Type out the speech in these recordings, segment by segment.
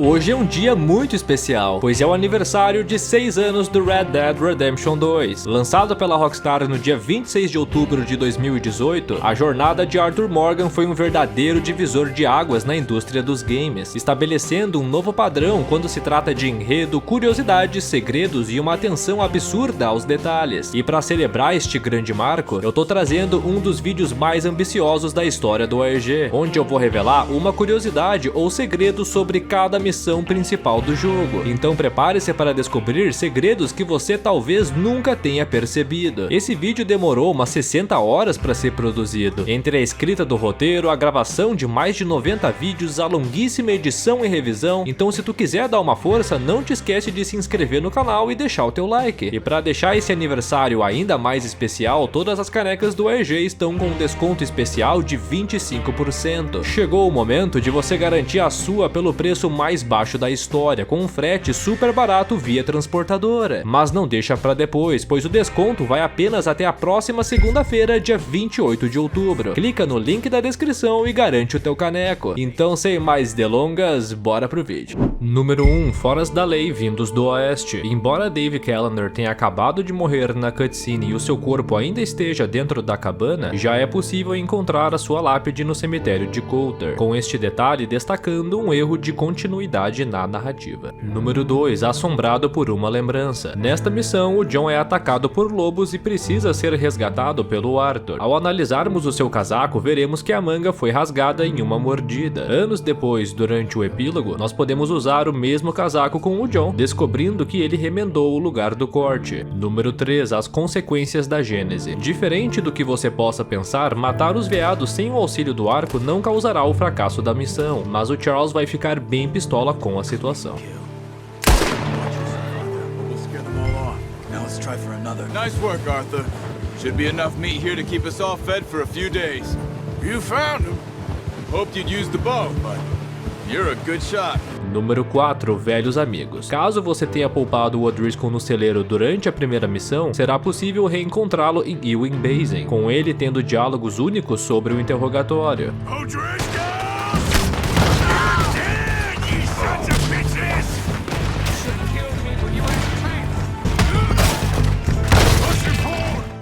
Hoje é um dia muito especial, pois é o aniversário de 6 anos do Red Dead Redemption 2. Lançado pela Rockstar no dia 26 de outubro de 2018, a jornada de Arthur Morgan foi um verdadeiro divisor de águas na indústria dos games, estabelecendo um novo padrão quando se trata de enredo, curiosidades, segredos e uma atenção absurda aos detalhes. E para celebrar este grande marco, eu tô trazendo um dos vídeos mais ambiciosos da história do AEG, onde eu vou revelar uma curiosidade ou segredo sobre cada missão principal do jogo. Então prepare-se para descobrir segredos que você talvez nunca tenha percebido. Esse vídeo demorou umas 60 horas para ser produzido, entre a escrita do roteiro, a gravação de mais de 90 vídeos, a longuíssima edição e revisão. Então se tu quiser dar uma força, não te esquece de se inscrever no canal e deixar o teu like. E para deixar esse aniversário ainda mais especial, todas as canecas do AEG estão com um desconto especial de 25%. Chegou o momento de você garantir a sua pelo preço mais baixo da história, com um frete super barato via transportadora. Mas não deixa pra depois, pois o desconto vai apenas até a próxima segunda-feira, dia 28 de outubro. Clica no link da descrição e garante o teu caneco. Então, sem mais delongas, bora pro vídeo. Número 1. Foras da lei vindos do oeste. Embora Dave Callender tenha acabado de morrer na cutscene e o seu corpo ainda esteja dentro da cabana, já é possível encontrar a sua lápide no cemitério de Coulter, com este detalhe destacando um erro de continuidade na narrativa. Número 2. Assombrado por uma lembrança. Nesta missão, o John é atacado por lobos e precisa ser resgatado pelo Arthur. Ao analisarmos o seu casaco, veremos que a manga foi rasgada em uma mordida. Anos depois, durante o epílogo, nós podemos usar o mesmo casaco com o John, descobrindo que ele remendou o lugar do corte. Número 3. As consequências da Gênese. Diferente do que você possa pensar, matar os veados sem o auxílio do arco não causará o fracasso da missão, mas o Charles vai ficar bem pistola com a situação. Nice work, Arthur. Should be enough meat here to keep us all fed for a few days. You found him. Hoped you'd use the bow, but you're a good shot. Número 4. Velhos amigos. Caso você tenha poupado o O'Driscoll no celeiro durante a primeira missão, será possível reencontrá-lo em Ewing Basin, com ele tendo diálogos únicos sobre o interrogatório.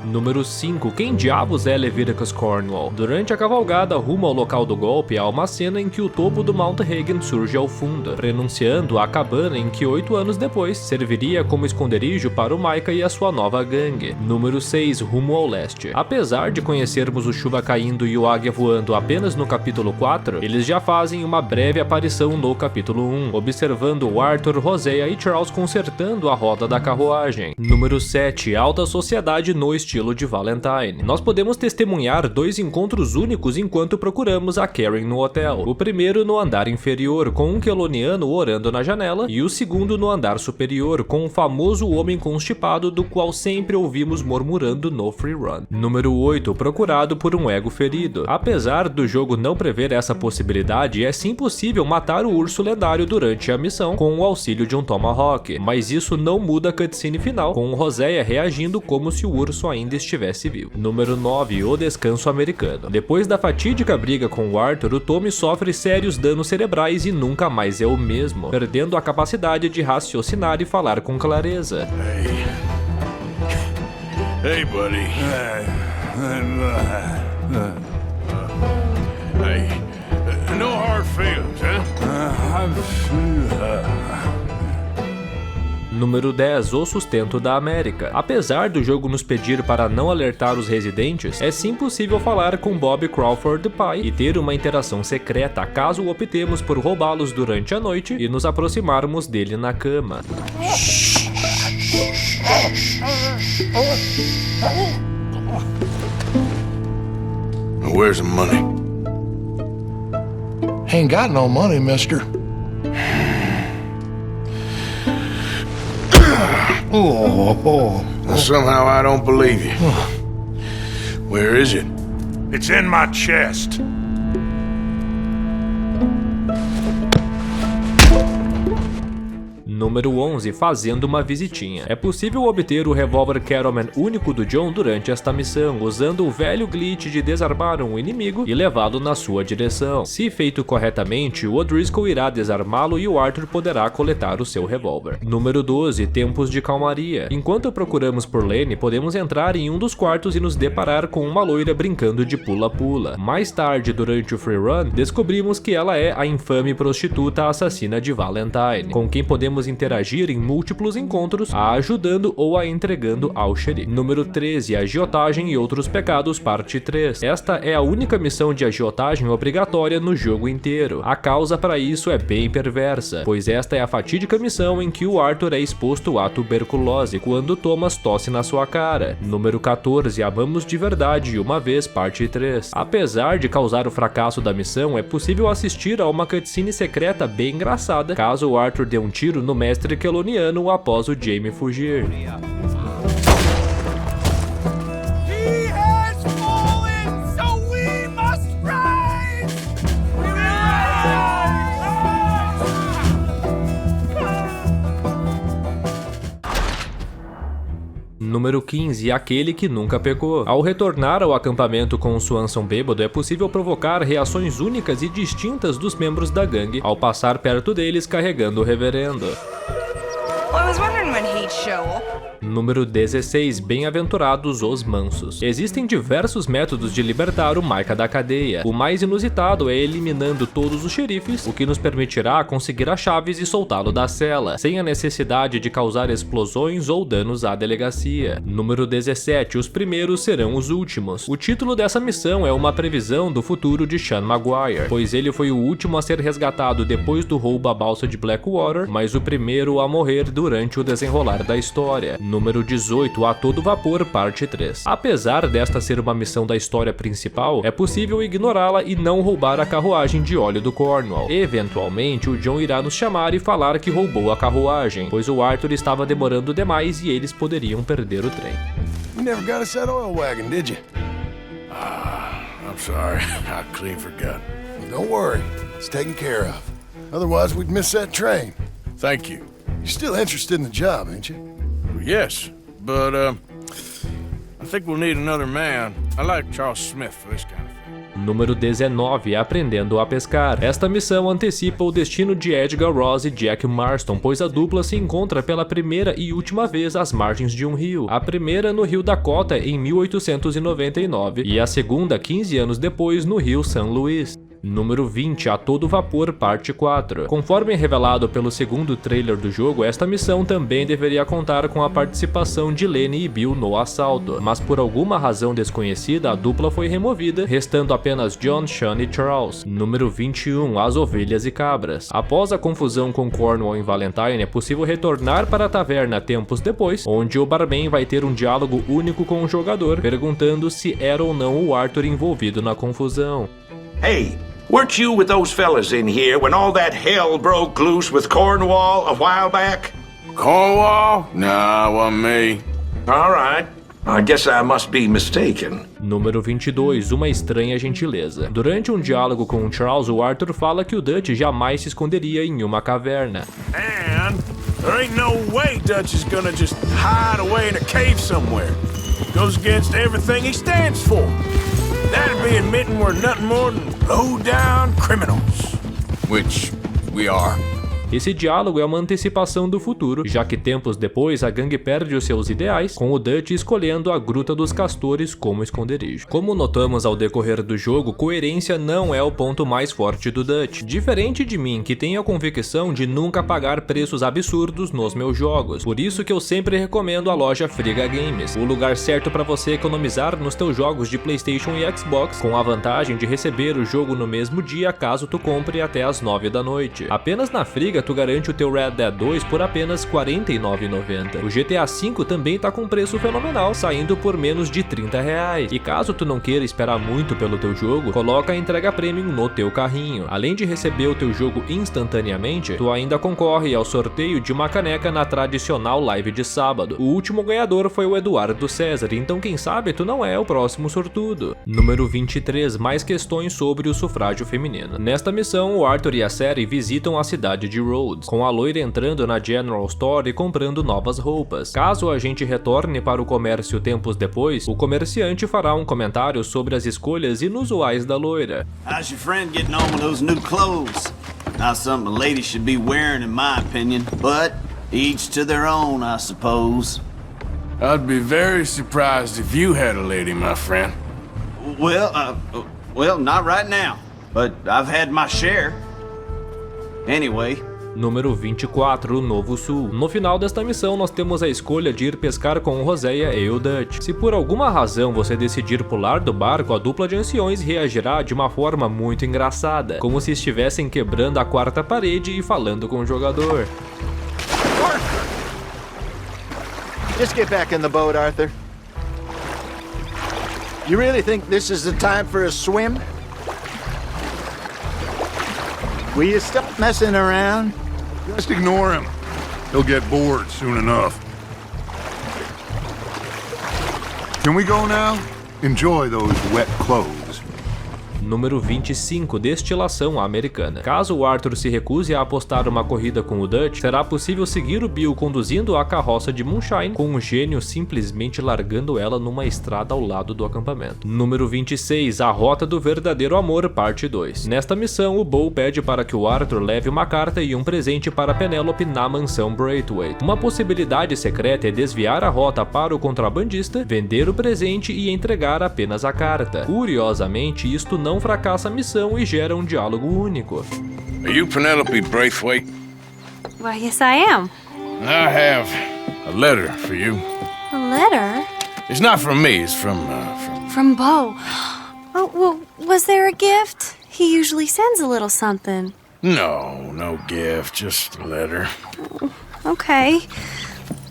Número 5. Quem diabos é Leviticus Cornwall? Durante a cavalgada rumo ao local do golpe, há uma cena em que o topo do Mount Hagen surge ao fundo, prenunciando a cabana em que 8 anos depois serviria como esconderijo para o Micah e a sua nova gangue. Número 6. Rumo ao leste. Apesar de conhecermos o Chuva caindo e o Águia voando apenas no capítulo 4, eles já fazem uma breve aparição no capítulo 1, observando o Arthur, Hosea e Charles consertando a roda da carruagem. Número 7. Alta sociedade no estilo de Valentine. Nós podemos testemunhar 2 encontros únicos enquanto procuramos a Karen no hotel. O primeiro no andar inferior, com um queloniano orando na janela, e o segundo no andar superior, com um famoso homem constipado do qual sempre ouvimos murmurando no free run. Número 8. Procurado por um ego ferido. Apesar do jogo não prever essa possibilidade, é sim possível matar o urso lendário durante a missão com o auxílio de um Tomahawk, mas isso não muda a cutscene final, com o Hosea reagindo como se o urso ainda estivesse vivo. Número 9. O descanso americano. Depois da fatídica briga com o Arthur, o Tommy sofre sérios danos cerebrais e nunca mais é o mesmo, perdendo a capacidade de raciocinar e falar com clareza. Hey, buddy. Hey, no hard feelings, huh? Número 10. O sustento da América. Apesar do jogo nos pedir para não alertar os residentes, é sim possível falar com Bob Crawford, pai, e ter uma interação secreta caso optemos por roubá-los durante a noite e nos aproximarmos dele na cama. Where's the money? Ain't got no money, mister. Somehow I don't believe you. Where is it? It's in my chest. Número 11, fazendo uma visitinha. É possível obter o revólver Cattleman único do John durante esta missão, usando o velho glitch de desarmar um inimigo e levá-lo na sua direção. Se feito corretamente, o O'Driscoll irá desarmá-lo e o Arthur poderá coletar o seu revólver. Número 12, tempos de calmaria. Enquanto procuramos por Lenny, podemos entrar em um dos quartos e nos deparar com uma loira brincando de pula-pula. Mais tarde, durante o free run, descobrimos que ela é a infame prostituta assassina de Valentine, com quem podemos interagir em múltiplos encontros, a ajudando ou a entregando ao xerife. Número 13, agiotagem e outros pecados, parte 3. Esta é a única missão de agiotagem obrigatória no jogo inteiro. A causa para isso é bem perversa, pois esta é a fatídica missão em que o Arthur é exposto à tuberculose quando Thomas tosse na sua cara. Número 14, amamos de verdade uma vez, parte 3. Apesar de causar o fracasso da missão, é possível assistir a uma cutscene secreta bem engraçada caso o Arthur dê um tiro no mestre queloniano após o Jaime fugir. Número 15, aquele que nunca pecou. Ao retornar ao acampamento com o Swanson bêbado, é possível provocar reações únicas e distintas dos membros da gangue ao passar perto deles carregando o reverendo. Número 16, bem-aventurados os mansos. Existem diversos métodos de libertar o Micah da cadeia. O mais inusitado é eliminando todos os xerifes, o que nos permitirá conseguir as chaves e soltá-lo da cela, sem a necessidade de causar explosões ou danos à delegacia. Número 17, os primeiros serão os últimos. O título dessa missão é uma previsão do futuro de Sean Maguire, pois ele foi o último a ser resgatado depois do roubo à balsa de Blackwater, mas o primeiro a morrer durante o desenrolar da história. Número 18, A Todo Vapor, parte 3. Apesar desta ser uma missão da história principal, é possível ignorá-la e não roubar a carruagem de óleo do Cornwall. Eventualmente, o John irá nos chamar e falar que roubou a carruagem, pois o Arthur estava demorando demais e eles poderiam perder o trem. You never got us that oil wagon, did you? I'm sorry. I clean forgot. Don't worry, it's taken care of. Otherwise, we'd miss that train. Thank you. You're still interested in the job, ain't you? Yes, but, I think we'll need another man. I like Charles Smith for this kind of thing. Número 19, aprendendo a pescar. Esta missão antecipa o destino de Edgar Ross e Jack Marston, pois a dupla se encontra pela primeira e última vez às margens de um rio. A primeira no rio Dakota em 1899 e a segunda 15 anos depois no rio São Luís. Número 20, A Todo Vapor, parte 4. Conforme revelado pelo segundo trailer do jogo, esta missão também deveria contar com a participação de Lenny e Bill no assalto, mas por alguma razão desconhecida a dupla foi removida, restando apenas John, Sean e Charles. Número 21, As Ovelhas e Cabras. Após a confusão com Cornwall em Valentine, é possível retornar para a taverna tempos depois, onde o barman vai ter um diálogo único com o jogador, perguntando se era ou não o Arthur envolvido na confusão. Hey, weren't you with those fellas in here when all that hell broke loose with Cornwall a while back? Cornwall? Nah, wasn't me. All right. I guess I must be mistaken. Número 22, Uma Estranha Gentileza. Durante um diálogo com Charles, o Arthur fala que o Dutch jamais se esconderia em uma caverna. And there ain't no way Dutch is gonna just hide away in a cave somewhere. Goes against everything he stands for. That'd be admitting we're nothing more than low-down criminals. Which we are. Esse diálogo é uma antecipação do futuro, já que tempos depois a gangue perde os seus ideais, com o Dutch escolhendo a Gruta dos Castores como esconderijo. Como notamos ao decorrer do jogo, coerência não é o ponto mais forte do Dutch. Diferente de mim, que tenho a convicção de nunca pagar preços absurdos nos meus jogos. Por isso que eu sempre recomendo a loja Friga Games, o lugar certo para você economizar nos teus jogos de PlayStation e Xbox, com a vantagem de receber o jogo no mesmo dia caso tu compre até as 9 da noite. Apenas na Friga tu garante o teu Red Dead 2 por apenas R$ 49,90. O GTA V também tá com preço fenomenal, saindo por menos de R$30. E caso tu não queira esperar muito pelo teu jogo, coloca a entrega premium no teu carrinho. Além de receber o teu jogo instantaneamente, tu ainda concorre ao sorteio de uma caneca na tradicional live de sábado. O último ganhador foi o Eduardo César, então quem sabe tu não é o próximo sortudo. Número 23, mais questões sobre o sufrágio feminino. Nesta missão, o Arthur e a Ciri visitam a cidade de Rhodes, com a loira entrando na General Store e comprando novas roupas. Caso a gente retorne para o comércio tempos depois, o comerciante fará um comentário sobre as escolhas inusuais da loira. How's your friend getting on with those new clothes? Not something a lady should be wearing in my opinion, but each to their own, I suppose. I'd be very surprised if you had a lady, my friend. Well, not right now, but I've had my share. Anyway. Número 24, o Novo Sul. No final desta missão, nós temos a escolha de ir pescar com o Hosea e o Dutch. Se por alguma razão você decidir pular do barco, a dupla de anciões reagirá de uma forma muito engraçada, como se estivessem quebrando a quarta parede e falando com o jogador. Just get back in the boat, Arthur. You really think this is the time for a swim? Will you stop messing around? Just ignore him. He'll get bored soon enough. Can we go now? Enjoy those wet clothes. Número 25, destilação americana. Caso o Arthur se recuse a apostar uma corrida com o Dutch, será possível seguir o Bill conduzindo a carroça de Moonshine, com um gênio simplesmente largando ela numa estrada ao lado do acampamento. Número 26, a Rota do Verdadeiro Amor, parte 2. Nesta missão, o Bo pede para que o Arthur leve uma carta e um presente para Penelope na mansão Braithwaite. Uma possibilidade secreta é desviar a rota para o contrabandista, vender o presente e entregar apenas a carta. Curiosamente, isto não fracassa a missão e gera um diálogo único. Are you Penelope Braithwaite? Why, yes, I am. I have a letter for you. A letter? It's not from me, it's from From Bo. Oh, well, was there a gift? He usually sends a little something. No gift, just a letter. Okay.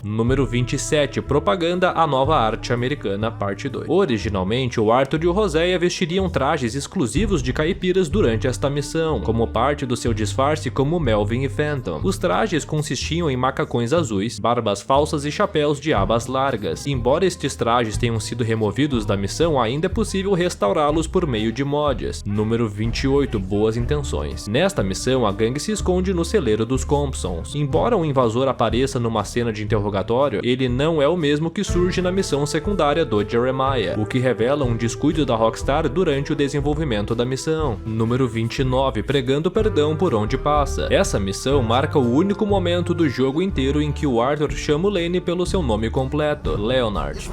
Número 27, Propaganda, a Nova Arte Americana, parte 2. Originalmente, o Arthur e o Hosea vestiriam trajes exclusivos de caipiras durante esta missão, como parte do seu disfarce como Melvin e Phantom. Os trajes consistiam em macacões azuis, barbas falsas e chapéus de abas largas. Embora estes trajes tenham sido removidos da missão, ainda é possível restaurá-los por meio de mods. Número 28, Boas Intenções. Nesta missão, a gangue se esconde no celeiro dos Compsons. Embora um invasor apareça numa cena de interrogatório, ele não é o mesmo que surge na missão secundária do Jeremiah, o que revela um descuido da Rockstar durante o desenvolvimento da missão. Número 29, Pregando Perdão por Onde Passa. Essa missão marca o único momento do jogo inteiro em que o Arthur chama o Lane pelo seu nome completo, Leonard.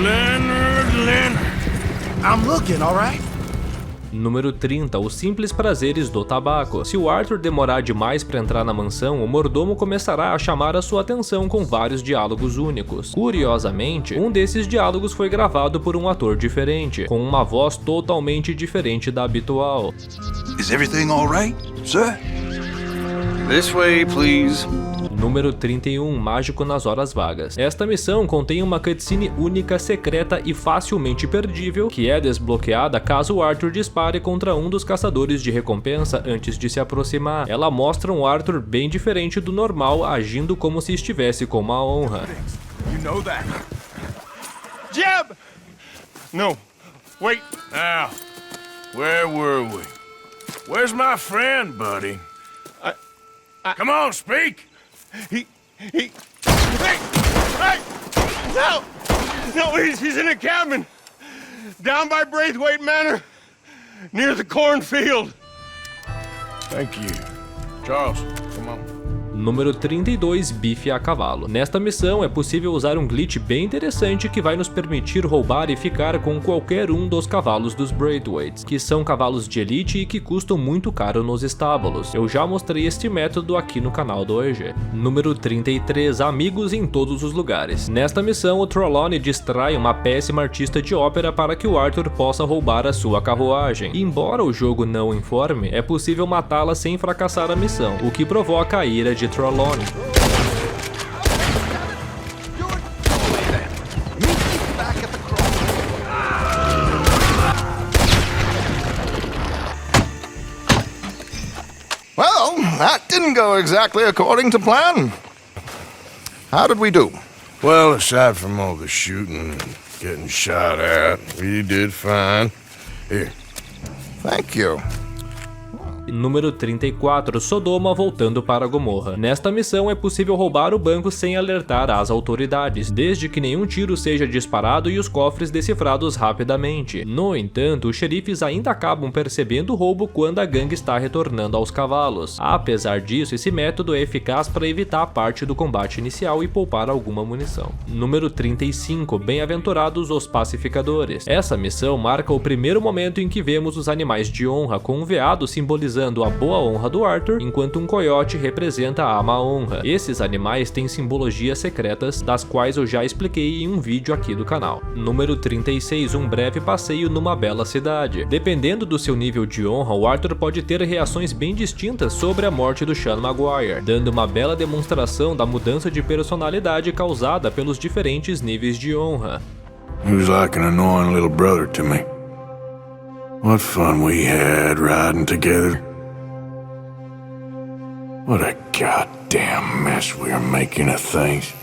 Leonard. I'm looking, all right? Número 30, Os Simples Prazeres do Tabaco. Se o Arthur demorar demais para entrar na mansão, o mordomo começará a chamar a sua atenção com vários diálogos únicos. Curiosamente, um desses diálogos foi gravado por um ator diferente, com uma voz totalmente diferente da habitual. Is everything all right, sir? This way, please. Número 31, Mágico nas Horas Vagas. Esta missão contém uma cutscene única, secreta e facilmente perdível, que é desbloqueada caso o Arthur dispare contra um dos caçadores de recompensa antes de se aproximar. Ela mostra um Arthur bem diferente do normal, agindo como se estivesse com uma honra. You know that. Jeb! No, wait, now, where were we? Where's my friend, buddy? Come on, speak! Hey! No, he's in a cabin down by Braithwaite Manor, near the cornfield. Thank you. Charles, come on. Número 32, Bife a Cavalo. Nesta missão é possível usar um glitch bem interessante que vai nos permitir roubar e ficar com qualquer um dos cavalos dos Braithwaites, que são cavalos de elite e que custam muito caro nos estábulos. Eu já mostrei este método aqui no canal do OEG. Número 33, Amigos em Todos os Lugares. Nesta missão, o Trelawney distrai uma péssima artista de ópera para que o Arthur possa roubar a sua carruagem. Embora o jogo não informe, é possível matá-la sem fracassar a missão, o que provoca a ira de Trelawney. Well, that didn't go exactly according to plan. How did we do? Well, aside from all the shooting and getting shot at, we did fine. Here. Thank you. Número 34, Sodoma voltando para Gomorra. Nesta missão é possível roubar o banco sem alertar as autoridades, desde que nenhum tiro seja disparado e os cofres decifrados rapidamente. No entanto, os xerifes ainda acabam percebendo o roubo quando a gangue está retornando aos cavalos. Apesar disso, esse método é eficaz para evitar parte do combate inicial e poupar alguma munição. Número 35, Bem-aventurados os pacificadores. Essa missão marca o primeiro momento em que vemos os animais de honra, com um veado simbolizando a boa honra do Arthur, enquanto um coiote representa a má honra. Esses animais têm simbologias secretas, das quais eu já expliquei em um vídeo aqui do canal. Número 36, um breve passeio numa bela cidade. Dependendo do seu nível de honra, o Arthur pode ter reações bem distintas sobre a morte do Sean Maguire, dando uma bela demonstração da mudança de personalidade causada pelos diferentes níveis de honra. He was like an annoying little brother to me. What fun we had riding together. What a goddamn mess we are making of things.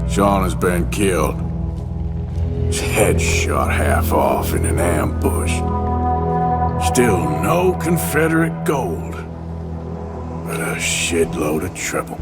Sean has been killed. His head shot half off in an ambush. Still no Confederate gold, but a shitload of trouble.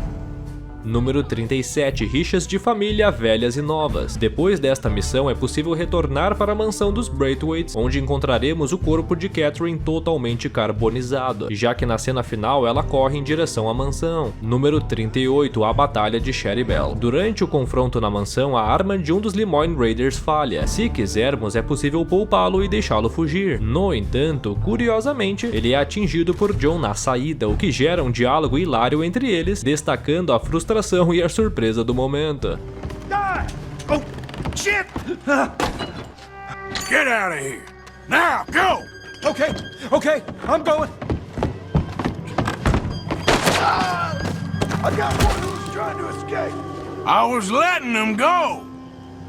Número 37, Rixas de família velhas e novas. Depois desta missão é possível retornar para a mansão dos Braithwaites, onde encontraremos o corpo de Catherine totalmente carbonizado, já que na cena final ela corre em direção à mansão. Número 38, a Batalha de Cherrybell. Durante o confronto na mansão, a arma de um dos Lemoyne Raiders falha. Se quisermos, é possível poupá-lo e deixá-lo fugir. No entanto, curiosamente, ele é atingido por John na saída, o que gera um diálogo hilário entre eles, destacando a frustração e a surpresa do momento. Oh, shit! Get out of here! Now, go! Okay, I'm going. I got one who's trying to escape. I was letting them go!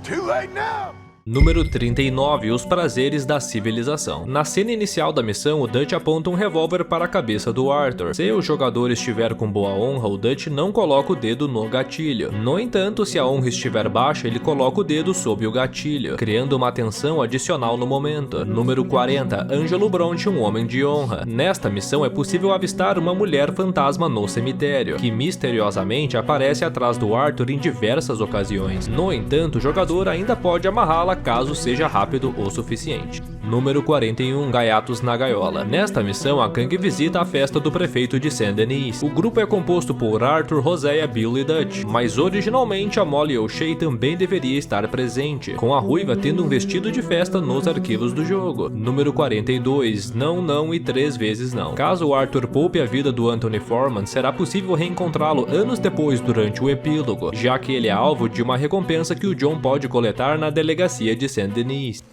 Too late now. Número 39, os prazeres da civilização. Na cena inicial da missão, o Dutch aponta um revólver para a cabeça do Arthur. Se o jogador estiver com boa honra, o Dutch não coloca o dedo no gatilho. No entanto, se a honra estiver baixa, ele coloca o dedo sob o gatilho, criando uma tensão adicional no momento. Número 40, Angelo Bronte, um homem de honra. Nesta missão é possível avistar uma mulher fantasma no cemitério, que misteriosamente aparece atrás do Arthur em diversas ocasiões. No entanto, o jogador ainda pode amarrá-la caso seja rápido o suficiente. Número 41, Gaiatos na Gaiola. Nesta missão, a gangue visita a festa do prefeito de Saint-Denis. O grupo é composto por Arthur, Hosea, Bill e Dutch, mas originalmente a Molly O'Shea também deveria estar presente, com a ruiva tendo um vestido de festa nos arquivos do jogo. Número 42, Não, Não e 3 vezes Não. Caso o Arthur poupe a vida do Anthony Foreman, será possível reencontrá-lo anos depois durante o epílogo, já que ele é alvo de uma recompensa que o John pode coletar na delegacia de Saint-Denis.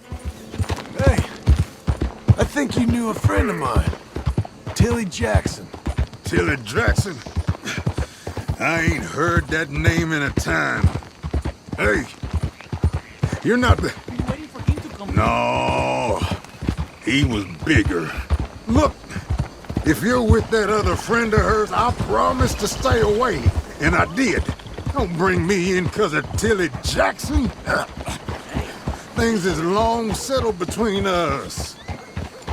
Hey, I think you knew a friend of mine, Tilly Jackson. Tilly Jackson? I ain't heard that name in a time. Hey, you're not the... No, he was bigger. Look, if you're with that other friend of hers, I promised to stay away, and I did. Don't bring me in 'cause of Tilly Jackson. Things is long settled between us.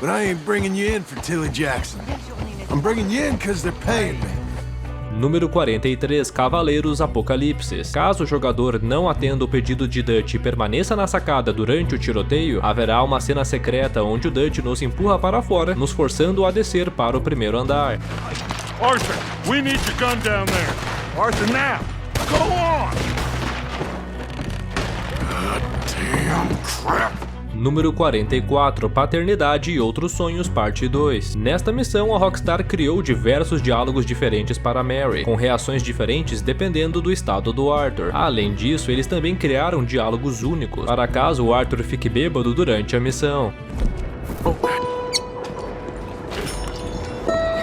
But I ain't bringing you in for Tilly Jackson. I'm bringing you in 'cause they're paying me. Número 43, Cavaleiros Apocalipse. Caso o jogador não atenda o pedido de Dutch e permaneça na sacada durante o tiroteio, haverá uma cena secreta onde o Dutch nos empurra para fora, nos forçando a descer para o primeiro andar. Arthur, we need to gun down there. Arthur, now. Go on. Goddamn crap. Número 44, Paternidade e Outros Sonhos, parte 2. Nesta missão, a Rockstar criou diversos diálogos diferentes para Mary, com reações diferentes dependendo do estado do Arthur. Além disso, eles também criaram diálogos únicos, para caso o Arthur fique bêbado durante a missão. You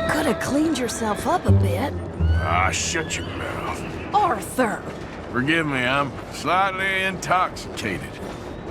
could have cleaned yourself up a bit. Ah, shut your mouth. Arthur! Forgive me, I'm slightly intoxicated.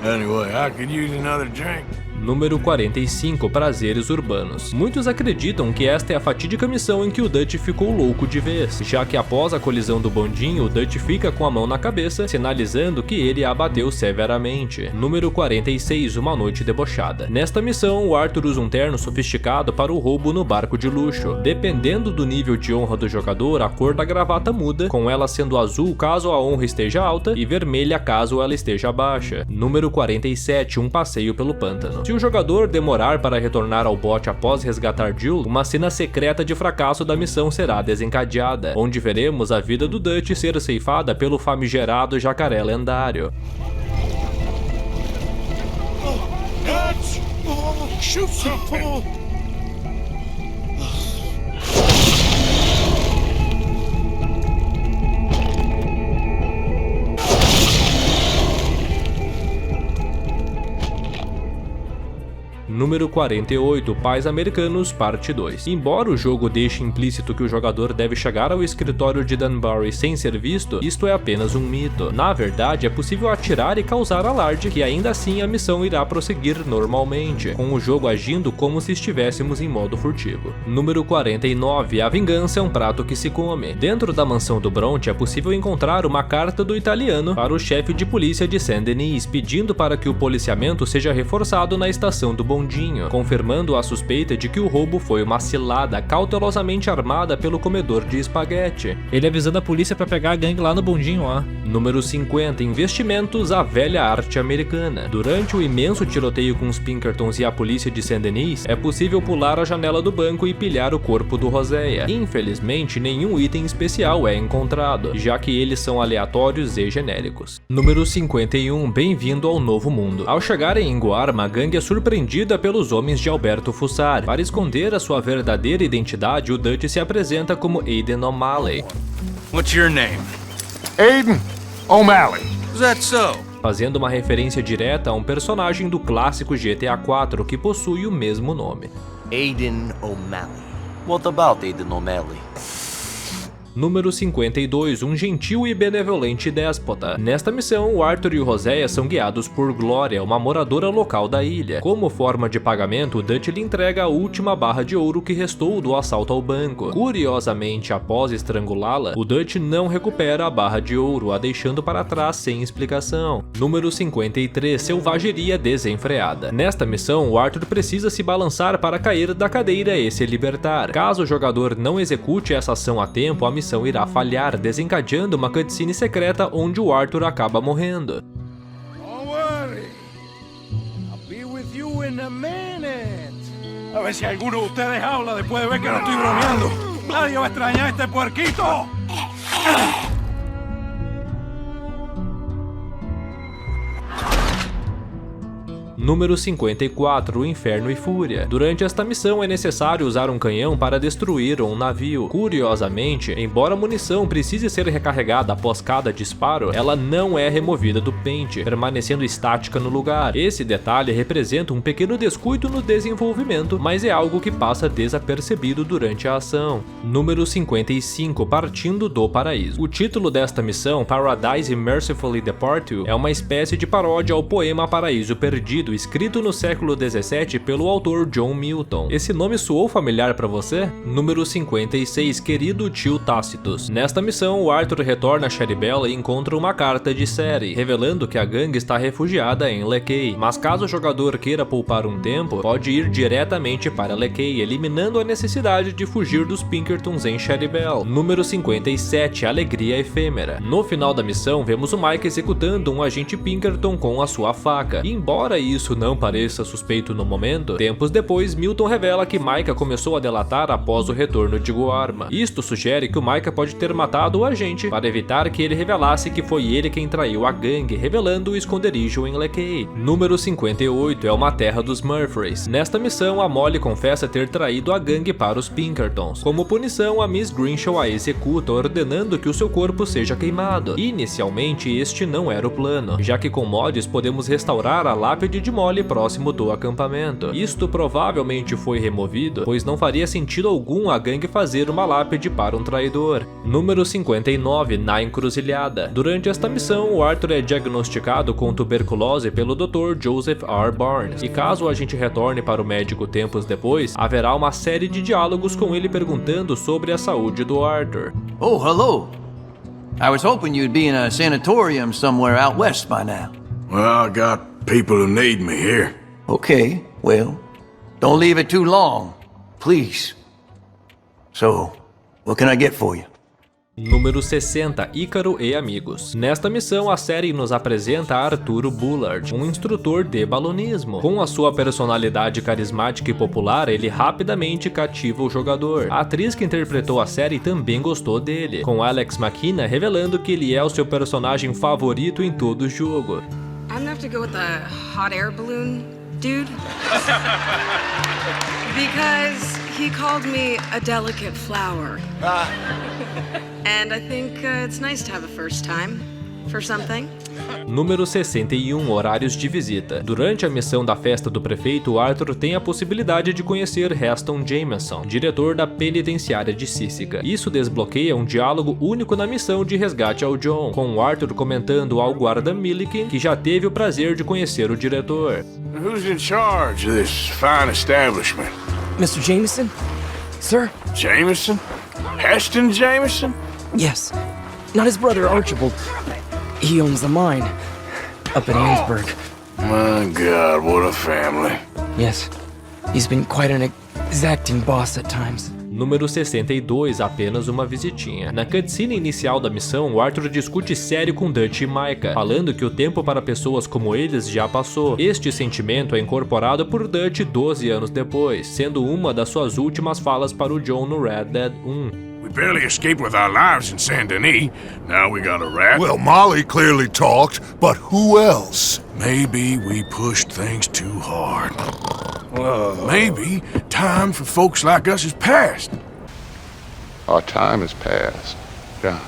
Anyway, I could use another drink. Número 45, prazeres urbanos. Muitos acreditam que esta é a fatídica missão em que o Dutch ficou louco de vez, já que após a colisão do bondinho, o Dutch fica com a mão na cabeça, sinalizando que ele a abateu severamente. Número 46, uma noite debochada. Nesta missão, o Arthur usa um terno sofisticado para o roubo no barco de luxo. Dependendo do nível de honra do jogador, a cor da gravata muda, com ela sendo azul caso a honra esteja alta e vermelha caso ela esteja baixa. Número 47, um passeio pelo pântano. Se o jogador demorar para retornar ao bote após resgatar Jill, uma cena secreta de fracasso da missão será desencadeada, onde veremos a vida do Dutch ser ceifada pelo famigerado jacaré lendário. Dutch! Oh, shoot something! Número 48, Pais Americanos, Parte 2. Embora o jogo deixe implícito que o jogador deve chegar ao escritório de Dunbury sem ser visto, isto é apenas um mito. Na verdade, é possível atirar e causar alarde, que ainda assim a missão irá prosseguir normalmente, com o jogo agindo como se estivéssemos em modo furtivo. Número 49, a vingança é um prato que se come. Dentro da mansão do Bronte é possível encontrar uma carta do italiano para o chefe de polícia de Saint-Denis, pedindo para que o policiamento seja reforçado na estação do bondinho, confirmando a suspeita de que o roubo foi uma cilada cautelosamente armada pelo comedor de espaguete. Ele avisando a polícia para pegar a gangue lá no bondinho, ó. Número 50, investimentos, a velha arte americana. Durante o imenso tiroteio com os Pinkertons e a polícia de Saint-Denis, é possível pular a janela do banco e pilhar o corpo do Hosea. Infelizmente, nenhum item especial é encontrado, já que eles são aleatórios e genéricos. Número 51, bem-vindo ao novo mundo. Ao chegarem em Guarma, a gangue é surpreendida pelos homens de Alberto Fussar. Para esconder a sua verdadeira identidade, o Dutch se apresenta como Aiden O'Malley. What's your name? Aiden O'Malley. Is that so? Fazendo uma referência direta a um personagem do clássico GTA 4 que possui o mesmo nome. Aiden O'Malley. What about Aiden O'Malley? Número 52, um gentil e benevolente déspota. Nesta missão, o Arthur e o Hosea são guiados por Glória, uma moradora local da ilha. Como forma de pagamento, o Dutch lhe entrega a última barra de ouro que restou do assalto ao banco. Curiosamente, após estrangulá-la, o Dutch não recupera a barra de ouro, a deixando para trás sem explicação. Número 53, selvageria desenfreada. Nesta missão, o Arthur precisa se balançar para cair da cadeira e se libertar. Caso o jogador não execute essa ação a tempo, a missão irá falhar, desencadeando uma cutscene secreta onde o Arthur acaba morrendo. Don't worry. I'll be with you in a minute. A ver si alguno de ustedes habla después de ver que no estoy bromeando. Nadie va a extrañar a este puerquito. Número 54, Inferno e Fúria. Durante esta missão é necessário usar um canhão para destruir um navio. Curiosamente, embora a munição precise ser recarregada após cada disparo, ela não é removida do pente, permanecendo estática no lugar. Esse detalhe representa um pequeno descuido no desenvolvimento, mas é algo que passa desapercebido durante a ação. Número 55, Partindo do Paraíso. O título desta missão, Paradise Mercifully Departed, é uma espécie de paródia ao poema Paraíso Perdido, escrito no século 17 pelo autor John Milton. Esse nome soou familiar para você? Número 56, Querido Tio Tacitus. Nesta missão, o Arthur retorna a Cherrybelle e encontra uma carta de série, revelando que a gangue está refugiada em Leckay. Mas caso o jogador queira poupar um tempo, pode ir diretamente para Leckay, eliminando a necessidade de fugir dos Pinkertons em Cherrybelle. Número 57, Alegria Efêmera. No final da missão, vemos o Mike executando um agente Pinkerton com a sua faca. Embora isso não pareça suspeito no momento, tempos depois Milton revela que Micah começou a delatar após o retorno de Guarma. Isto sugere que o Micah pode ter matado o agente para evitar que ele revelasse que foi ele quem traiu a gangue, revelando o esconderijo em Leckay. Número 58 é uma terra dos Murphys. Nesta missão, a Molly confessa ter traído a gangue para os Pinkertons. Como punição, a Miss Grimshaw a executa, ordenando que o seu corpo seja queimado. Inicialmente, este não era o plano, já que com mods podemos restaurar a lápide de de mole próximo do acampamento. Isto provavelmente foi removido, pois não faria sentido algum a gangue fazer uma lápide para um traidor. Número 59, na encruzilhada. Durante esta missão, o Arthur é diagnosticado com tuberculose pelo Dr. Joseph R. Barnes, e caso a gente retorne para o médico tempos depois, haverá uma série de diálogos com ele perguntando sobre a saúde do Arthur. Oh, hello. I was hoping you'd be in a sanatorium somewhere out west by now. Well, I got people who need me here. Okay, well, don't leave it too long, please. So, what can I get for you? Número 60, Ícaro e amigos. Nesta missão, a série nos apresenta Arturo Bullard, um instrutor de balonismo. Com a sua personalidade carismática e popular, ele rapidamente cativa o jogador. A atriz que interpretou a série também gostou dele, com Alex McKenna revelando que ele é o seu personagem favorito em todo o jogo. I'm gonna have to go with the hot air balloon dude. Because he called me a delicate flower. And I think it's nice to have a first time for something. Número 61, horários de visita. Durante a missão da festa do prefeito, Arthur tem a possibilidade de conhecer Heston Jameson, diretor da penitenciária de Síssica. Isso desbloqueia um diálogo único na missão de resgate ao John, com o Arthur comentando ao guarda Milliken que já teve o prazer de conhecer o diretor. Who's in charge of this fine establishment? Mr. Jameson? Sir? Jameson? Heston Jameson? Yes. Not his brother Archibald. He owns the mine up at Amesburg. My God, what a family. Yes. He's been quite an exacting boss at times. Número 62, apenas uma visitinha. Na cutscene inicial da missão, o Arthur discute sério com Dutch e Micah, falando que o tempo para pessoas como eles já passou. Este sentimento é incorporado por Dutch 12 anos depois, sendo uma das suas últimas falas para o John no Red Dead 1. We barely escaped with our lives in Saint Denis. Now we got a rat. Well, Molly clearly talked, but who else? Maybe we pushed things too hard. Maybe time for folks like us is past. Our time is past, John.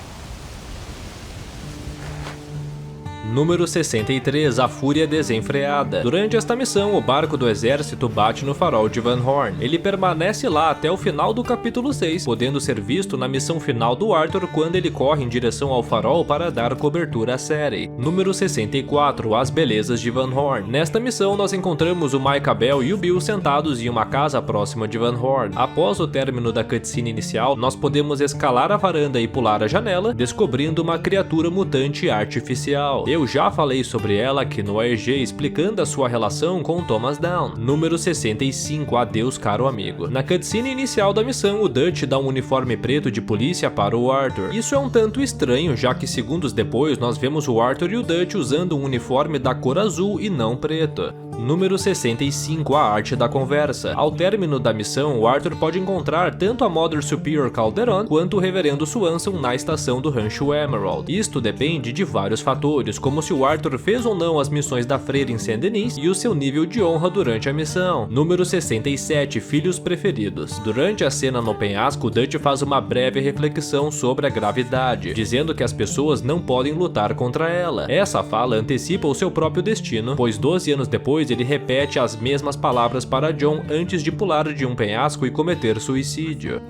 Número 63, a fúria desenfreada. Durante esta missão, o barco do exército bate no farol de Van Horn. Ele permanece lá até o final do capítulo 6, podendo ser visto na missão final do Arthur quando ele corre em direção ao farol para dar cobertura à série. Número 64, as belezas de Van Horn. Nesta missão, nós encontramos o Micah Bell e o Bill sentados em uma casa próxima de Van Horn. Após o término da cutscene inicial, nós podemos escalar a varanda e pular a janela, descobrindo uma criatura mutante artificial. Eu já falei sobre ela aqui no AEG, explicando a sua relação com Thomas Down. Número 65, adeus caro amigo. Na cutscene inicial da missão, o Dutch dá um uniforme preto de polícia para o Arthur. Isso é um tanto estranho, já que segundos depois nós vemos o Arthur e o Dutch usando um uniforme da cor azul e não preto. Número 65, a arte da conversa. Ao término da missão, o Arthur pode encontrar tanto a Mother Superior Calderon quanto o Reverendo Swanson na estação do Rancho Emerald. Isto depende de vários fatores, como se o Arthur fez ou não as missões da freira em Saint-Denis e o seu nível de honra durante a missão. Número 67, filhos preferidos. Durante a cena no penhasco, o Dutch faz uma breve reflexão sobre a gravidade, dizendo que as pessoas não podem lutar contra ela. Essa fala antecipa o seu próprio destino, pois 12 anos depois ele repete as mesmas palavras para John antes de pular de um penhasco e cometer suicídio.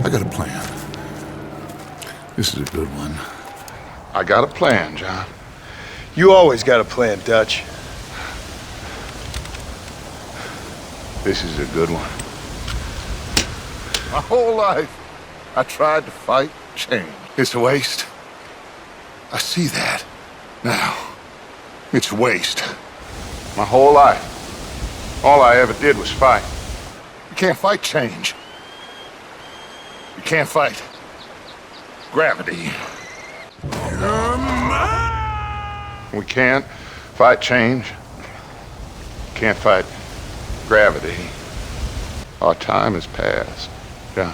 I got a plan. This is a good one. I got a plan, John. You always got a plan, Dutch. This is a good one. My whole life, I tried to fight change. It's a waste. I see that now. It's waste. My whole life, all I ever did was fight. You can't fight change. You can't fight gravity. We can't fight change. Can't fight gravity. Our time is past. Yeah.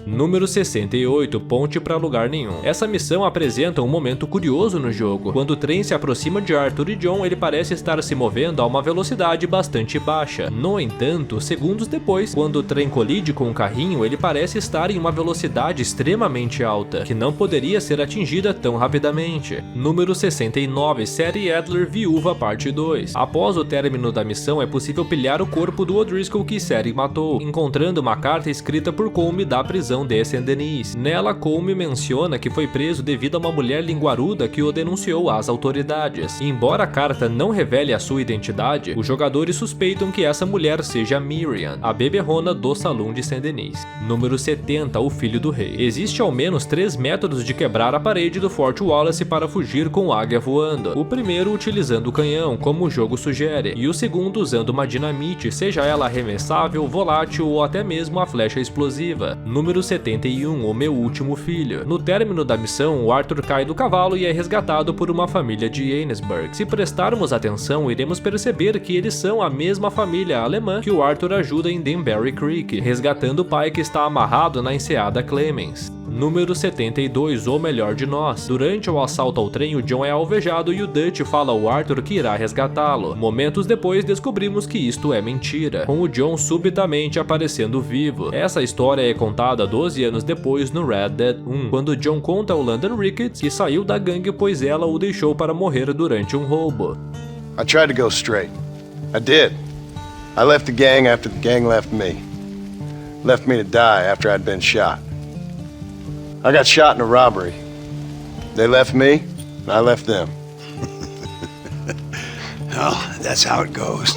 Número 68, Ponte pra Lugar Nenhum. Essa missão apresenta um momento curioso no jogo. Quando o trem se aproxima de Arthur e John, ele parece estar se movendo a uma velocidade bastante baixa. No entanto, segundos depois, quando o trem colide com o carrinho, ele parece estar em uma velocidade extremamente alta, que não poderia ser atingida tão rapidamente. Número 69, Série Adler Viúva Parte 2. Após o término da missão, é possível pilhar o corpo do O'Driscoll que Série matou, encontrando uma carta escrita por Colm da prisão de Saint-Denis. Nela, Colm menciona que foi preso devido a uma mulher linguaruda que o denunciou às autoridades. Embora a carta não revele a sua identidade, os jogadores suspeitam que essa mulher seja Miriam, a beberrona do salão de Saint-Denis. Número 70, O Filho do Rei. Existe ao menos 3 métodos de quebrar a parede do Fort Wallace para fugir com águia voando. O primeiro utilizando o canhão, como o jogo sugere, e o segundo usando uma dinamite, seja ela arremessável, volátil ou até mesmo a flecha explosiva. Número 71, O Meu Último Filho. No término da missão, o Arthur cai do cavalo e é resgatado por uma família de Annesburg. Se prestarmos atenção, iremos perceber que eles são a mesma família alemã que o Arthur ajuda em Denbury Creek, resgatando o pai que está amarrado na enseada Clemens. Número 72, O Melhor de Nós. Durante o assalto ao trem, o John é alvejado e o Dutch fala ao Arthur que irá resgatá-lo. Momentos depois, descobrimos que isto é mentira, com o John subitamente aparecendo vivo. Essa história é contada 12 anos depois no Red Dead 1, quando John conta ao London Ricketts que saiu da gangue pois ela o deixou para morrer durante um roubo. I tried to go straight. I did. I left the gang after the gang left me. Left me to die after I'd been shot. I got shot in a robbery. They left me, and I left them. Well, that's how it goes.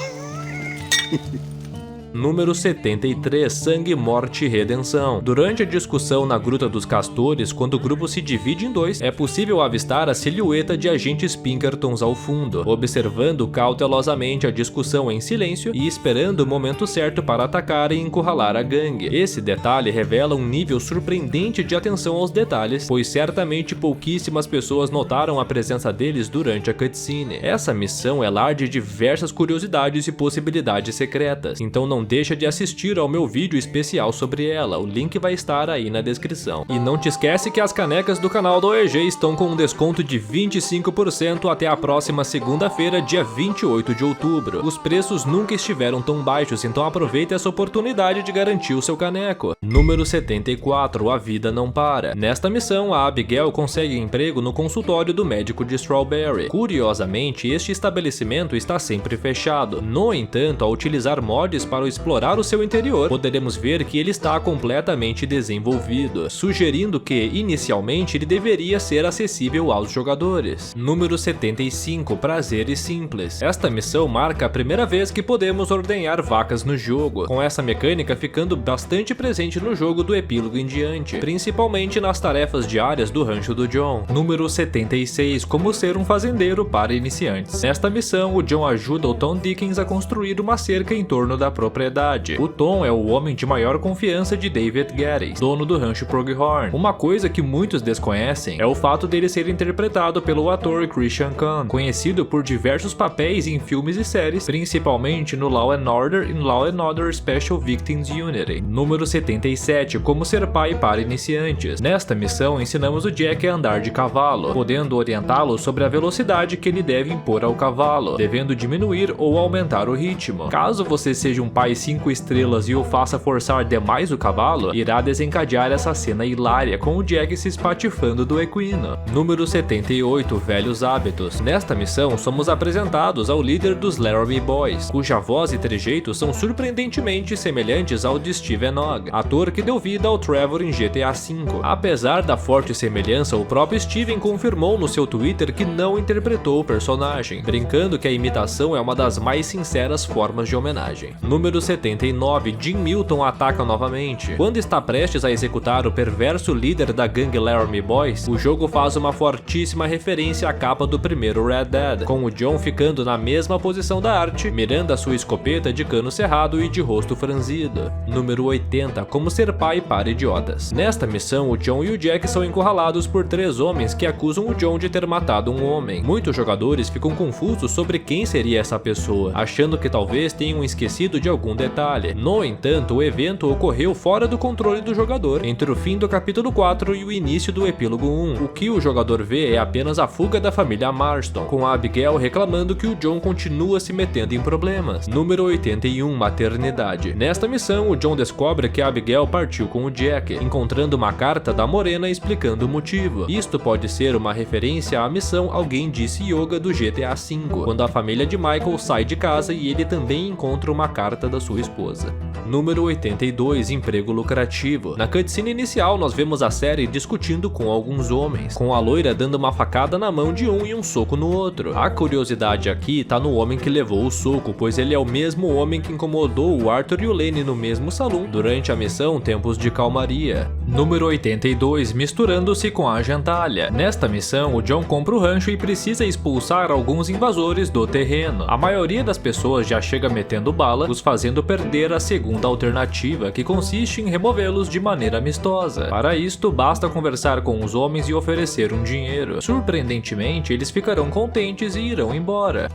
Número 73, Sangue, Morte e Redenção. Durante a discussão na Gruta dos Castores, quando o grupo se divide em dois, é possível avistar a silhueta de agentes Pinkertons ao fundo, observando cautelosamente a discussão em silêncio e esperando o momento certo para atacar e encurralar a gangue. Esse detalhe revela um nível surpreendente de atenção aos detalhes, pois certamente pouquíssimas pessoas notaram a presença deles durante a cutscene. Essa missão é lar de diversas curiosidades e possibilidades secretas, então não deixa de assistir ao meu vídeo especial sobre ela, o link vai estar aí na descrição. E não te esquece que as canecas do canal do OEG estão com um desconto de 25% até a próxima segunda-feira, dia 28 de outubro. Os preços nunca estiveram tão baixos, então aproveite essa oportunidade de garantir o seu caneco. Número 74, A Vida Não Para. Nesta missão, a Abigail consegue emprego no consultório do médico de Strawberry. Curiosamente, este estabelecimento está sempre fechado. No entanto, ao utilizar mods para explorar o seu interior, poderemos ver que ele está completamente desenvolvido, sugerindo que, inicialmente, ele deveria ser acessível aos jogadores. Número 75, Prazeres Simples. Esta missão marca a primeira vez que podemos ordenhar vacas no jogo, com essa mecânica ficando bastante presente no jogo do epílogo em diante, principalmente nas tarefas diárias do rancho do John. Número 76, Como Ser um Fazendeiro para Iniciantes. Nesta missão, o John ajuda o Tom Dickens a construir uma cerca em torno da propriedade. O Tom é o homem de maior confiança de David Geddes, dono do rancho Prughorn. Uma coisa que muitos desconhecem é o fato dele ser interpretado pelo ator Christian Khan, conhecido por diversos papéis em filmes e séries, principalmente no Law & Order e Law & Order Special Victims Unit. Número 77, Como Ser Pai para Iniciantes. Nesta missão, ensinamos o Jack a andar de cavalo, podendo orientá-lo sobre a velocidade que ele deve impor ao cavalo, devendo diminuir ou aumentar o ritmo. Caso você seja um pai 5 estrelas e o faça forçar demais o cavalo, irá desencadear essa cena hilária com o Jack se espatifando do equino. Número 78, Velhos Hábitos. Nesta missão, somos apresentados ao líder dos Laramie Boys, cuja voz e trejeitos são surpreendentemente semelhantes ao de Steven Ogg, ator que deu vida ao Trevor em GTA V. Apesar da forte semelhança, o próprio Steven confirmou no seu Twitter que não interpretou o personagem, brincando que a imitação é uma das mais sinceras formas de homenagem. Número 79, Jim Milton ataca novamente. Quando está prestes a executar o perverso líder da gangue Laramie Boys, o jogo faz uma fortíssima referência à capa do primeiro Red Dead, com o John ficando na mesma posição da arte, mirando a sua escopeta de cano cerrado e de rosto franzido. Número 80, Como Ser Pai para Idiotas. Nesta missão, o John e o Jack são encurralados por 3 homens que acusam o John de ter matado um homem. Muitos jogadores ficam confusos sobre quem seria essa pessoa, achando que talvez tenham esquecido de algum algum detalhe. No entanto, o evento ocorreu fora do controle do jogador, entre o fim do capítulo 4 e o início do epílogo 1. O que o jogador vê é apenas a fuga da família Marston, com a Abigail reclamando que o John continua se metendo em problemas. Número 81, maternidade. Nesta missão, o John descobre que a Abigail partiu com o Jack, encontrando uma carta da Morena explicando o motivo. Isto pode ser uma referência à missão Alguém Disse Yoga do GTA V, quando a família de Michael sai de casa e ele também encontra uma carta da sua esposa. Número 82, emprego lucrativo. Na cutscene inicial, nós vemos a série discutindo com alguns homens, com a loira dando uma facada na mão de um e um soco no outro. A curiosidade aqui tá no homem que levou o soco, pois ele é o mesmo homem que incomodou o Arthur e o Lenny no mesmo salão durante a missão Tempos de Calmaria. Número 82, misturando-se com a gentalha. Nesta missão, o John compra o rancho e precisa expulsar alguns invasores do terreno. A maioria das pessoas já chega metendo bala, os fazendo perder a segunda alternativa, que consiste em removê-los de maneira amistosa. Para isto, basta conversar com os homens e oferecer um dinheiro. Surpreendentemente, eles ficarão contentes e irão embora.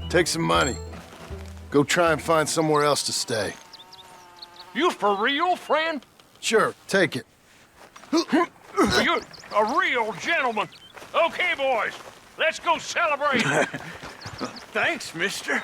Take some money. Go try and find somewhere else to stay. You for real, friend? Sure, take it. You're a real gentleman. Okay, boys, let's go celebrate. Thanks, mister.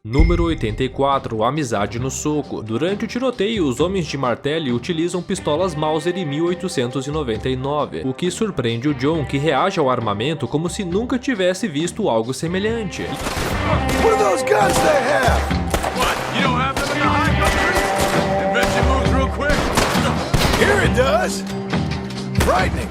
Número 84, amizade no soco. Durante o tiroteio, os homens de Martelli utilizam pistolas Mauser em 1899, o que surpreende o John, que reage ao armamento como se nunca tivesse visto algo semelhante. What are those guns they have? What? You don't have them in the high country? It makes you move real quick. Here it does. Frightening.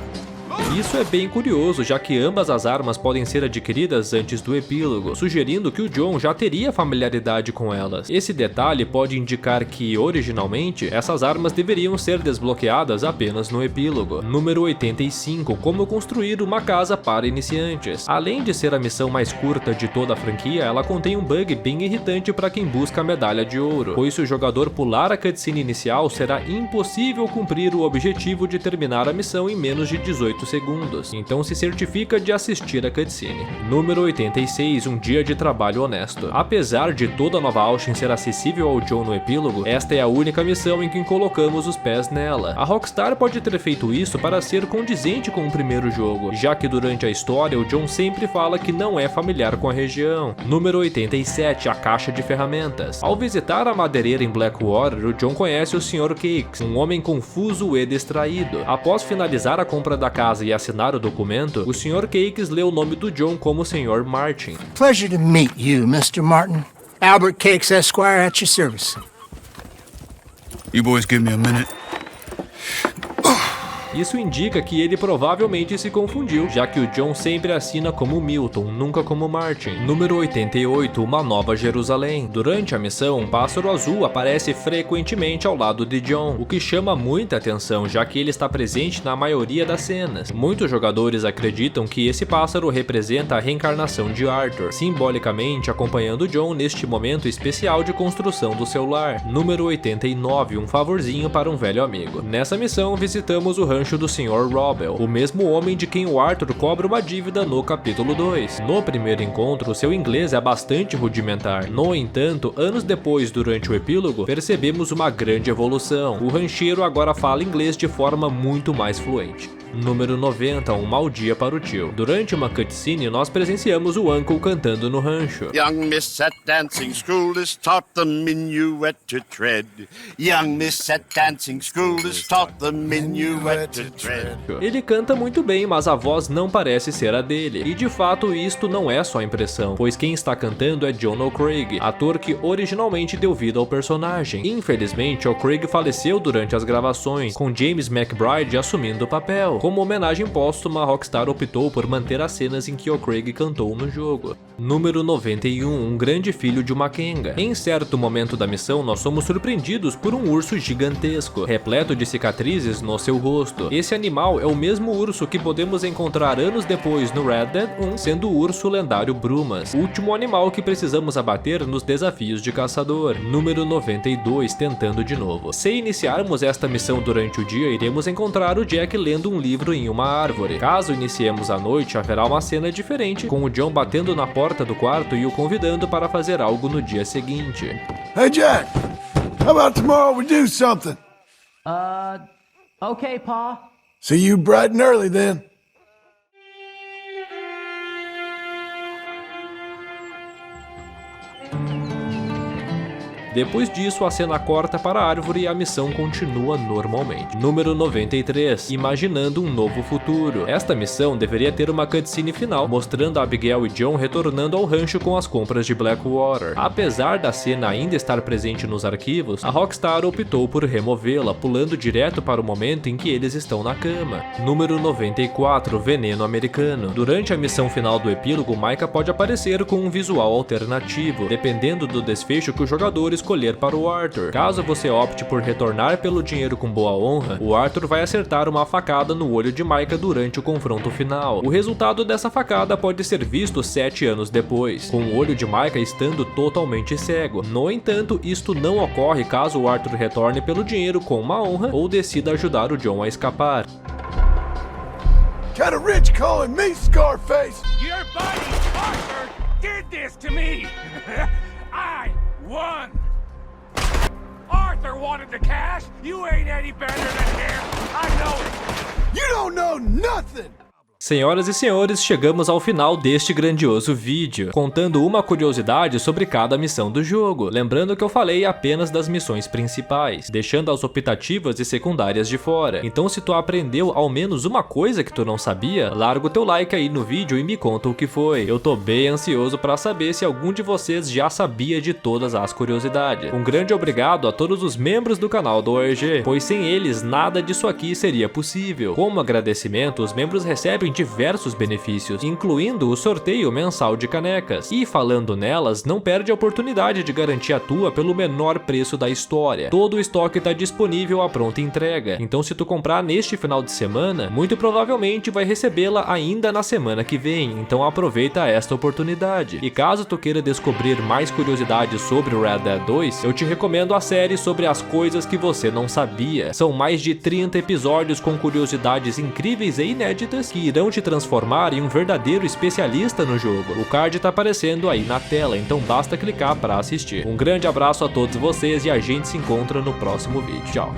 Isso é bem curioso, já que ambas as armas podem ser adquiridas antes do epílogo, sugerindo que o John já teria familiaridade com elas. Esse detalhe pode indicar que, originalmente, essas armas deveriam ser desbloqueadas apenas no epílogo. Número 85, como construir uma casa para iniciantes. Além de ser a missão mais curta de toda a franquia, ela contém um bug bem irritante para quem busca a medalha de ouro, pois se o jogador pular a cutscene inicial, será impossível cumprir o objetivo de terminar a missão em menos de 18 segundos. Então se certifica de assistir a cutscene. Número 86, um dia de trabalho honesto. Apesar de toda Nova Austin ser acessível ao John no epílogo, esta é a única missão em que colocamos os pés nela. A Rockstar pode ter feito isso para ser condizente com o primeiro jogo, já que durante a história o John sempre fala que não é familiar com a região. Número 87, a caixa de ferramentas. Ao visitar a madeireira em Blackwater, o John conhece o Sr. Cakes, um homem confuso e distraído. Após finalizar a compra da casa e assinar o documento, o Sr. Cakes lê o nome do John como Sr. Martin. Pleasure to meet you, Mr. Martin. Albert Cakes, Esquire, at your service. You boys give me a minute. Isso indica que ele provavelmente se confundiu, já que o John sempre assina como Milton, nunca como Martin. Número 88, uma nova Jerusalém. Durante a missão, um pássaro azul aparece frequentemente ao lado de John, o que chama muita atenção, já que ele está presente na maioria das cenas. Muitos jogadores acreditam que esse pássaro representa a reencarnação de Arthur, simbolicamente acompanhando John neste momento especial de construção do seu lar. Número 89, um favorzinho para um velho amigo. Nessa missão, visitamos o rancho do Sr. Robel, o mesmo homem de quem o Arthur cobra uma dívida no capítulo 2. No primeiro encontro, seu inglês é bastante rudimentar. No entanto, anos depois, durante o epílogo, percebemos uma grande evolução. O rancheiro agora fala inglês de forma muito mais fluente. Número 90, um mau dia para o tio. Durante uma cutscene, nós presenciamos o Uncle cantando no rancho. Young miss at dancing school is taught the minuet to tread. Young miss at dancing school is taught the minuet to tread. Ele canta muito bem, mas a voz não parece ser a dele. E de fato, isto não é só impressão, pois quem está cantando é John O'Craig, ator que originalmente deu vida ao personagem. Infelizmente, O'Craig faleceu durante as gravações, com James McBride assumindo o papel. Como homenagem póstuma, a Rockstar optou por manter as cenas em que O'Craig cantou no jogo. Número 91, um grande filho de uma Kenga. Em certo momento da missão, nós somos surpreendidos por um urso gigantesco, repleto de cicatrizes no seu rosto. Esse animal é o mesmo urso que podemos encontrar anos depois no Red Dead 1, sendo o urso lendário Brumas, o último animal que precisamos abater nos desafios de caçador. Número 92, tentando de novo. Se iniciarmos esta missão durante o dia, iremos encontrar o Jack lendo um livro livro em uma árvore. Caso iniciemos a noite, haverá uma cena diferente, com o John batendo na porta do quarto e o convidando para fazer algo no dia seguinte. Hey, Jack! How about tomorrow we do something? Okay, Pa. See you bright and early then. Depois disso, a cena corta para a árvore e a missão continua normalmente. Número 93. Imaginando um novo futuro. Esta missão deveria ter uma cutscene final, mostrando Abigail e John retornando ao rancho com as compras de Blackwater. Apesar da cena ainda estar presente nos arquivos, a Rockstar optou por removê-la, pulando direto para o momento em que eles estão na cama. Número 94. Veneno americano. Durante a missão final do epílogo, Micah pode aparecer com um visual alternativo, dependendo do desfecho que o jogador escolher para o Arthur. Caso você opte por retornar pelo dinheiro com boa honra, o Arthur vai acertar uma facada no olho de Micah durante o confronto final. O resultado dessa facada pode ser visto 7 anos depois, com o olho de Micah estando totalmente cego. No entanto, isto não ocorre caso o Arthur retorne pelo dinheiro com uma honra ou decida ajudar o John a escapar. Kinda rich calling me Scarface. Your buddy Arthur did this to me. I won. Arthur wanted the cash. You ain't any better than him. I know it. You don't know nothing. Senhoras e senhores, chegamos ao final deste grandioso vídeo, contando uma curiosidade sobre cada missão do jogo, lembrando que eu falei apenas das missões principais, deixando as optativas e secundárias de fora. Então se tu aprendeu ao menos uma coisa que tu não sabia, larga o teu like aí no vídeo e me conta o que foi. Eu tô bem ansioso para saber se algum de vocês já sabia de todas as curiosidades. Um grande obrigado a todos os membros do canal do ORG, pois sem eles nada disso aqui seria possível. Como agradecimento, os membros recebem diversos benefícios, incluindo o sorteio mensal de canecas. E falando nelas, não perde a oportunidade de garantir a tua pelo menor preço da história. Todo o estoque está disponível à pronta entrega, então se tu comprar neste final de semana, muito provavelmente vai recebê-la ainda na semana que vem, então aproveita esta oportunidade. E caso tu queira descobrir mais curiosidades sobre o Red Dead 2, eu te recomendo a série sobre as coisas que você não sabia. São mais de 30 episódios com curiosidades incríveis e inéditas que irão te transformar em um verdadeiro especialista no jogo. O card tá aparecendo aí na tela, então basta clicar para assistir. Um grande abraço a todos vocês e a gente se encontra no próximo vídeo. Tchau!